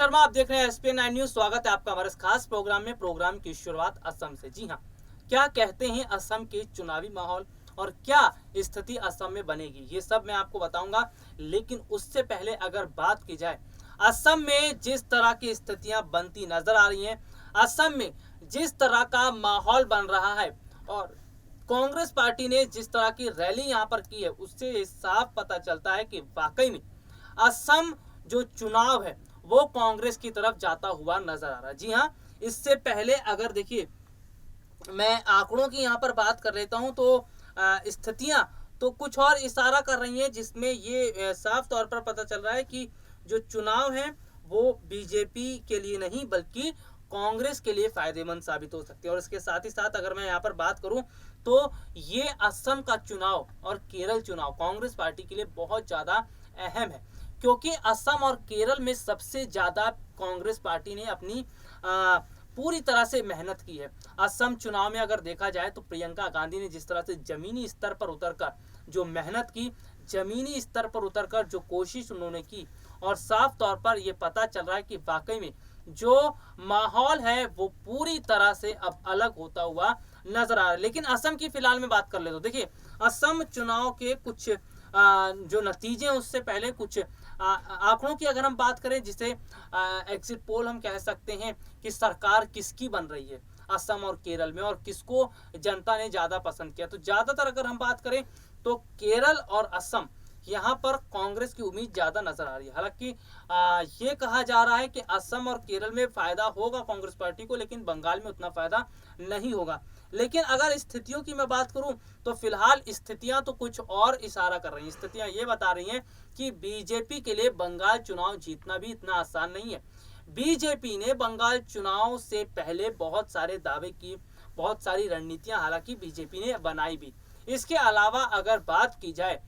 शर्मा, आप देख रहे हैं एसपीएन 9 न्यूज। स्वागत है आपका हमारे इस खास प्रोग्राम में। प्रोग्राम की शुरुआत असम से। जी हाँ, क्या कहते हैं असम के चुनावी माहौल और क्या स्थिति असम में बनेगी, ये सब मैं आपको बताऊंगा। लेकिन उससे पहले अगर बात की जाए असम में जिस तरह की स्थितियां बनती नजर आ रही हैं, असम में जिस तरह का माहौल बन रहा है और कांग्रेस पार्टी ने जिस तरह की रैली यहां पर की है, उससे साफ पता चलता है कि वाकई में असम जो चुनाव है वो कांग्रेस की तरफ जाता हुआ नजर आ रहा है। जी हाँ, इससे पहले अगर देखिए मैं आंकड़ों की यहाँ पर बात कर लेता हूँ तो स्थितियां तो कुछ और इशारा कर रही हैं, जिसमें ये साफ तौर पर पता चल रहा है कि जो चुनाव है वो बीजेपी के लिए नहीं बल्कि कांग्रेस के लिए फायदेमंद साबित हो सकती है। और इसके साथ ही साथ अगर मैं यहाँ पर बात करूं तो ये असम का चुनाव और केरल चुनाव कांग्रेस पार्टी के लिए बहुत ज्यादा अहम है, क्योंकि असम और केरल में सबसे ज्यादा कांग्रेस पार्टी ने अपनी पूरी तरह से मेहनत की है। असम चुनाव में अगर देखा जाए तो प्रियंका गांधी ने जिस तरह से जमीनी स्तर पर उतरकर जो मेहनत की, जमीनी स्तर पर उतरकर जो कोशिश उन्होंने की, और साफ तौर पर यह पता चल रहा है कि वाकई में जो माहौल है वो पूरी तरह से अब अलग होता हुआ नजर आ रहा है। लेकिन असम की फिलहाल में बात कर ले तो देखिए, असम चुनाव के कुछ जो नतीजे हैं उससे पहले कुछ आंकड़ों की अगर हम बात करें, जिसे एग्जिट पोल हम कह सकते हैं कि सरकार किसकी बन रही है असम और केरल में और किसको जनता ने ज्यादा पसंद किया, तो ज्यादातर अगर हम बात करें तो केरल और असम यहाँ पर कांग्रेस की उम्मीद ज्यादा नजर आ रही है। हालांकि ये कहा जा रहा है कि असम और केरल में फायदा होगा कांग्रेस पार्टी को, लेकिन बंगाल में उतना फायदा नहीं होगा। लेकिन अगर स्थितियों की मैं बात करूं तो फिलहाल स्थितियां तो कुछ और इशारा कर रही हैं। स्थितियां ये बता रही हैं कि बीजेपी के लिए बंगाल चुनाव जीतना भी इतना आसान नहीं है। बीजेपी ने बंगाल चुनाव से पहले बहुत सारे दावे किए, बहुत सारी रणनीतियां हालांकि बीजेपी ने बनाई भी। इसके अलावा अगर बात की जाए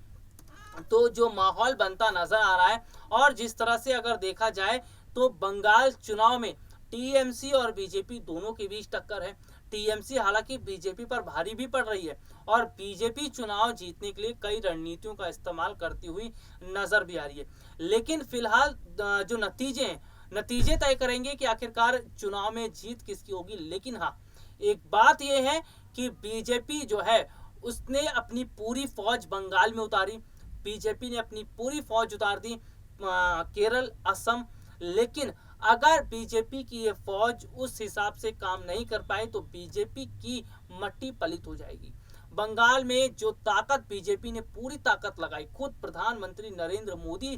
तो जो माहौल बनता नजर आ रहा है और जिस तरह से अगर देखा जाए तो बंगाल चुनाव में टीएमसी और बीजेपी दोनों के बीच टक्कर है। टीएमसी हालांकि बीजेपी पर भारी भी पड़ रही है और बीजेपी चुनाव जीतने के लिए कई रणनीतियों का इस्तेमाल करती हुई नजर भी आ रही है। लेकिन फिलहाल जो नतीजे हैं, नतीजे तय करेंगे कि आखिरकार चुनाव में जीत किसकी होगी। लेकिन हाँ, एक बात यह है कि बीजेपी जो है उसने अपनी पूरी फौज बंगाल में उतारी, बीजेपी ने अपनी पूरी फौज उतार दी केरल, असम। लेकिन अगर बीजेपी की ये फौज उस हिसाब से काम नहीं कर पाए तो बीजेपी की मट्टी पलित हो जाएगी। बंगाल में जो ताकत बीजेपी ने पूरी ताकत लगाई, खुद प्रधानमंत्री नरेंद्र मोदी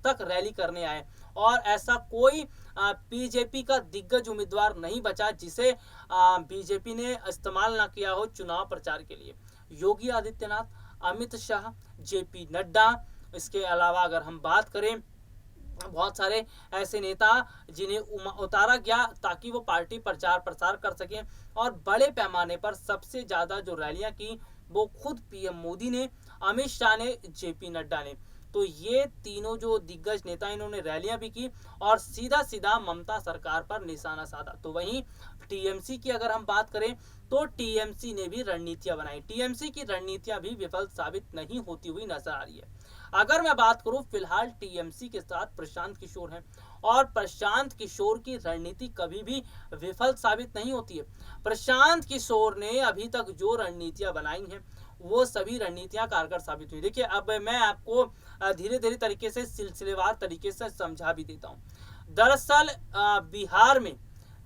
तक रैली करने आए और ऐसा कोई बीजेपी का दिग्गज उम्मीदवार नहीं बचा जिसे बीजेपी ने इस्तेमाल ना किया हो चुनाव प्रचार के लिए। योगी आदित्यनाथ, अमित शाह, जेपी नड्डा, इसके अलावा अगर हम बात करें बहुत सारे ऐसे नेता जिन्हें उतारा गया ताकि वो पार्टी प्रचार प्रसार कर सकें, और बड़े पैमाने पर सबसे ज्यादा जो रैलियां की वो खुद पीएम मोदी ने, अमित शाह ने, जेपी नड्डा ने। तो ये तीनों जो दिग्गज नेता इन्होंने रैलियां भी की और सीधा सीधा ममता सरकार पर निशाना साधा। तो वहीं टीएमसी की अगर हम बात करें तो टीएमसी ने भी रणनीतियां बनाई। टीएमसी की रणनीतियां भी विफल साबित नहीं होती हुई नजर आ रही है। अगर मैं बात करूं फिलहाल टीएमसी के साथ प्रशांत किशोर हैं और प्रशांत किशोर की रणनीति कभी भी विफल साबित नहीं होती है। प्रशांत किशोर ने अभी तक जो रणनीतियां बनाई हैं वो सभी रणनीतियां कारगर साबित हुई। देखिए, अब मैं आपको धीरे धीरे तरीके से सिलसिलेवार तरीके से समझा भी देता हूं। दरअसल बिहार में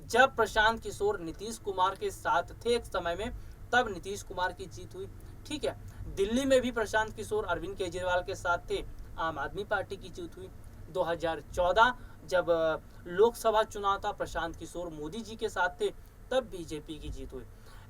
जब प्रशांत किशोर नीतीश कुमार के साथ थे एक समय में, तब नीतीश कुमार की जीत हुई। ठीक है, दिल्ली में भी प्रशांत किशोर अरविंद केजरीवाल के साथ थे, आम आदमी पार्टी की जीत हुई। 2014 जब लोकसभा चुनाव था, प्रशांत किशोर मोदी जी के साथ थे, तब बीजेपी की जीत हुई।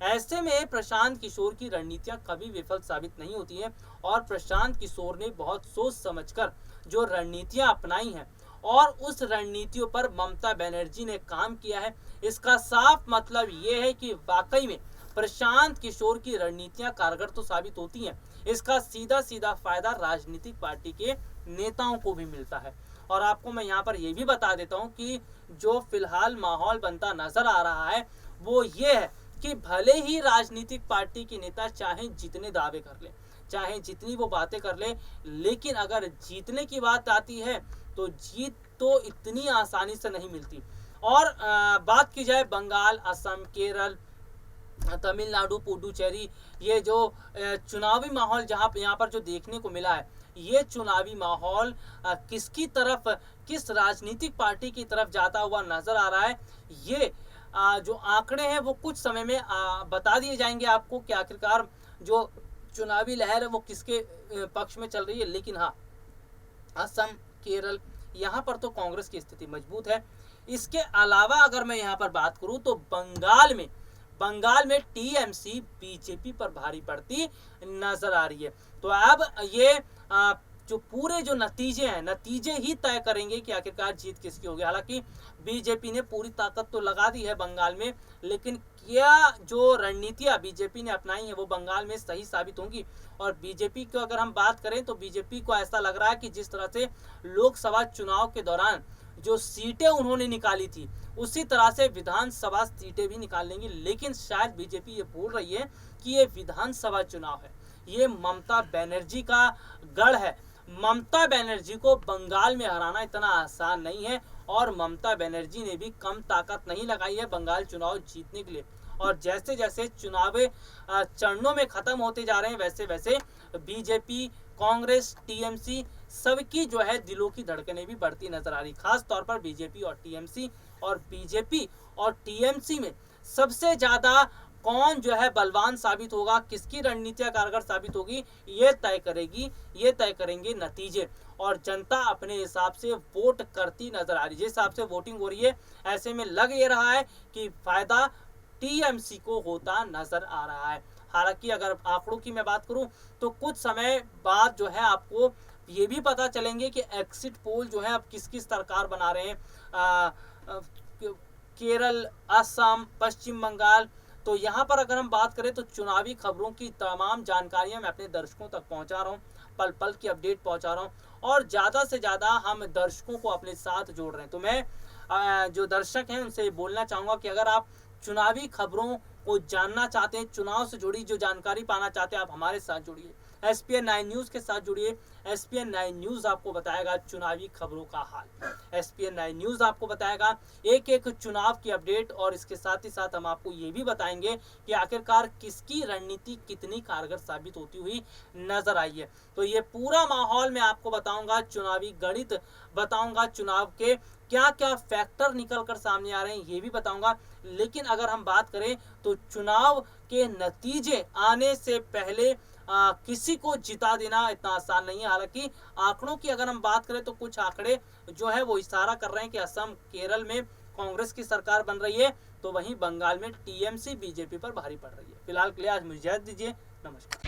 ऐसे में प्रशांत किशोर की रणनीतियां कभी विफल साबित नहीं होती हैं और प्रशांत किशोर ने बहुत सोच समझकर जो रणनीतियां अपनाई हैं और उस रणनीतियों पर ममता बनर्जी ने काम किया है। इसका साफ मतलब ये है कि वाकई में प्रशांत किशोर की रणनीतियां कारगर तो साबित होती हैं, इसका सीधा सीधा फायदा राजनीतिक पार्टी के नेताओं को भी मिलता है। और आपको मैं यहाँ पर यह भी बता देता हूँ कि जो फिलहाल माहौल बनता नजर आ रहा है वो ये है कि भले ही राजनीतिक पार्टी के नेता चाहे जितने दावे कर ले, चाहे जितनी वो बातें कर ले, लेकिन अगर जीतने की बात आती है तो जीत तो इतनी आसानी से नहीं मिलती। और बात की जाए बंगाल, असम, केरल, तमिलनाडु, पुडुचेरी, ये जो चुनावी माहौल यहाँ पर जो देखने को मिला है, ये चुनावी माहौल किसकी तरफ, किस राजनीतिक पार्टी की तरफ जाता हुआ नजर आ रहा है, ये जो आंकड़े हैं वो कुछ समय में बता दिए जाएंगे आपको कि आखिरकार जो चुनावी लहर है वो किसके पक्ष में चल रही है। लेकिन हाँ, असम, केरल, यहाँ पर तो कांग्रेस की स्थिति मजबूत है। इसके अलावा अगर मैं यहाँ पर बात करूं तो बंगाल में टीएमसी बीजेपी पर भारी पड़ती नजर आ रही है। तो अब ये जो पूरे जो नतीजे ही तय करेंगे कि आखिरकार जीत किसकी होगी। हालांकि बीजेपी ने पूरी ताकत तो लगा दी है बंगाल में, लेकिन क्या जो रणनीतियां बीजेपी ने अपनाई है वो बंगाल में सही साबित होंगी। और बीजेपी को अगर हम बात करें तो बीजेपी को ऐसा लग रहा है कि जिस तरह से लोकसभा चुनाव के दौरान जो सीटें उन्होंने निकाली थी, उसी तरह से विधानसभा सीटें भी निकाल लेंगी। लेकिन शायद बीजेपी ये भूल रही है कि ये विधानसभा चुनाव है, ये ममता बनर्जी का गढ़ है। ममता बनर्जी को बंगाल में हराना इतना आसान नहीं है, और ममता बनर्जी ने भी कम ताकत नहीं लगाई है बंगाल चुनाव जीतने के लिए। और जैसे जैसे चुनाव चरणों में खत्म होते जा रहे हैं, वैसे वैसे बीजेपी, कांग्रेस, टीएमसी सबकी जो है दिलों की धड़कनें भी बढ़ती नजर आ रही, खास तौर पर बीजेपी और टीएमसी। और बीजेपी और टीएमसी में सबसे ज्यादा कौन जो है बलवान साबित होगा, किसकी रणनीतियां कारगर साबित होगी, ये तय करेंगे नतीजे। और जनता अपने हिसाब से वोट करती नजर आ रही है। जिस हिसाब से वोटिंग हो रही है, ऐसे में लग ये रहा है कि फायदा टीएमसी को होता नजर आ रहा है। हालांकि अगर आंकड़ों की मैं बात करूं तो कुछ समय बाद जो है आपको ये भी पता चलेंगे कि एग्जिट पोल जो है अब किस सरकार बना रहे हैं। केरल, असम, पश्चिम बंगाल, तो यहाँ पर अगर हम बात करें तो चुनावी खबरों की तमाम जानकारियां मैं अपने दर्शकों तक पहुंचा रहा हूँ, पल पल की अपडेट पहुंचा रहा हूँ, और ज़्यादा से ज़्यादा हम दर्शकों को अपने साथ जोड़ रहे हैं। तो मैं जो दर्शक हैं उनसे बोलना चाहूँगा कि अगर आप चुनावी खबरों को जानना चाहते हैं, चुनाव से जुड़ी जो जानकारी पाना चाहते हैं, आप हमारे साथ जुड़िए, SPN 9 न्यूज़ के साथ जुड़िए। SPN 9 न्यूज़ आपको बताएगा चुनावी खबरों का हाल। SPN 9 न्यूज़ आपको बताएगा एक एक चुनाव की अपडेट, और इसके साथ ही साथ हम आपको ये भी बताएंगे कि आखिरकार किसकी रणनीति कितनी कारगर साबित होती हुई नजर आई है। तो ये पूरा माहौल मैं आपको बताऊंगा, चुनावी गणित बताऊंगा, चुनाव के क्या क्या फैक्टर निकल कर सामने आ रहे हैं ये भी बताऊंगा। लेकिन अगर हम बात करें तो चुनाव के नतीजे आने से पहले किसी को जिता देना इतना आसान नहीं है। हालांकि आंकड़ों की अगर हम बात करें तो कुछ आंकड़े जो है वो इशारा कर रहे हैं कि असम, केरल में कांग्रेस की सरकार बन रही है, तो वहीं बंगाल में टीएमसी बीजेपी पर भारी पड़ रही है। फिलहाल के लिए आज मुझे इजाजत दीजिए, नमस्कार।